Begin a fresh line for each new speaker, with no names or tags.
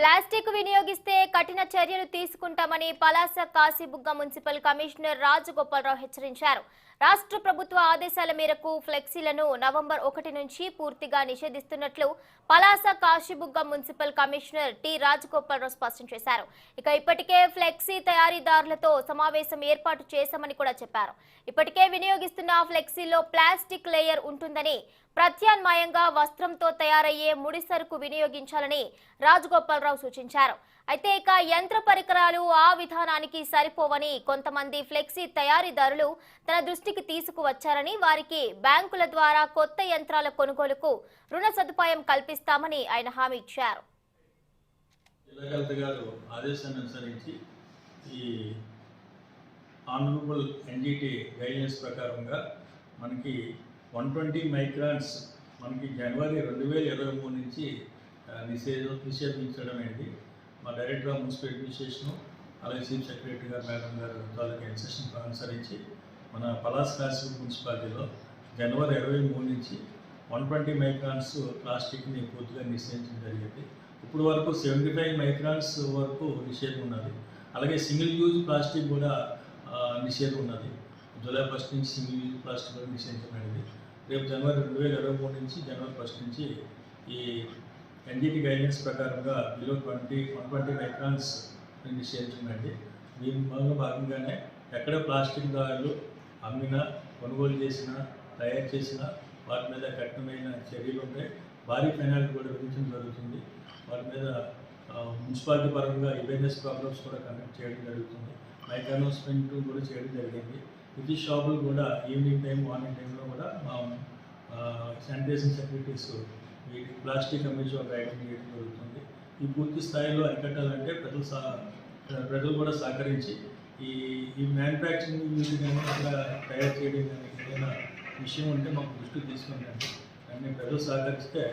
Plastic వినియోగిస్తే కఠిన చర్యలు తీసుకుంటామని పలాస కాశీబుగ్గ మున్సిపల్ కమిషనర్ రాజగోపాలరావు హెచ్చరించారు. రాష్ట్ర ప్రభుత్వ ఆదేశాల మేరకు ఫ్లెక్సీలను నవంబర్ 1 నుంచి పూర్తిగా నిషేధిస్తున్నట్లు Palasa Kasibugga municipal commissioner T Rajagopalarao స్పష్టం చేశారు. ఇప్పటికే ఫ్లెక్సీ తయారీదారులతో సమావేశం ఏర్పాటు చేశామని కూడా చెప్పారు. ఇప్పటికే వినియోగిస్తున్న ఫ్లెక్సీలో ప్లాస్టిక్ లేయర్ ఉంటుందని, ప్రత్యామ్నాయంగా వస్త్రంతో తయారయ్యే ముడి సరుకు వినియోగించాలని రాజగోపాలరావు సూచించారు. అయితే యంత్ర పరికరాలు ఆ విధానానికి సరిపోవని కొంతమంది ఫ్లెక్సీ తయారీదారులు తన దృష్టికి తీసుకువచ్చారని, వారికి బ్యాంకుల ద్వారా కొత్త యంత్రాల కొనుగోలుకు రుణ సదుపాయం కల్పిస్తామని ఆయన హామీ ఇచ్చారు.
ఆనరబుల్ ఎన్జిటి గైడ్లైన్స్ ప్రకారంగా మనకి 120 మైక్రాన్స్ మనకి జనవరి 2023 నుంచి నిషేధించడం అనేది మా డైరెక్టర్ ఆఫ్ మున్సిపల్ అడ్మినిస్ట్రేషన్ అలాగే చీఫ్ సెక్రటరీ గారు మేడం గారు తాలూకా ఇన్స్ట్రక్షన్ అనుసరించి మన పలాస కాశీబుగ్గ మున్సిపాలిటీలో జనవరి 23 నుంచి 120 మైక్రాన్స్ ప్లాస్టిక్ని పూర్తిగా నిషేధించడం జరిగింది. ఇప్పుడు వరకు 75 మైక్రాన్స్ వరకు నిషేధం ఉన్నది. అలాగే సింగిల్ యూజ్ ప్లాస్టిక్ కూడా నిషేధం ఉన్నది. జూలై 1 నుంచి సింగిల్ యూజ్ ప్లాస్టిక్ కూడా నిషేధించబడింది. రేపు జనవరి 2023 నుంచి జనవరి 1 నుంచి ఈ ఎన్జిటి గైడ్లైన్స్ ప్రకారంగా బిలో 120 మైక్రాన్స్ నిషేధించబడింది. దీని భాగంగానే ఎక్కడ ప్లాస్టిక్ దారులు అమ్మినా, కొనుగోలు చేసినా, తయారు చేసినా వాటి మీద కఠినమైన చర్యలు ఉంటాయి. భారీ పెనాల్టీ కూడా విధించడం జరుగుతుంది. వాటి మీద మున్సిపాలిటీ పరంగా అవేర్నెస్ ప్రోగ్రామ్స్ కూడా కండక్ట్ చేయడం జరుగుతుంది. మైక్ అనౌన్స్మెంట్ కూడా చేయడం జరిగింది. ప్రతి షాపులు కూడా ఈవినింగ్ టైం, మార్నింగ్ టైంలో కూడా మా శానిటేషన్ సెక్రటరీస్ ఈ ప్లాస్టిక్ అమ్మేసి ఒక ఐటమ్ చేయడం జరుగుతుంది. ఈ పూర్తి స్థాయిలో అరికట్టాలంటే ప్రజలు కూడా సహకరించి ఈ మ్యానుఫ్యాక్చరింగ్ యూజ్ కానీ అట్లా తయారు చేయడం కానీ ఏదైనా విషయం ఉంటే మాకు దృష్టికి తీసుకుని కానీ ప్రజలు సహకరిస్తే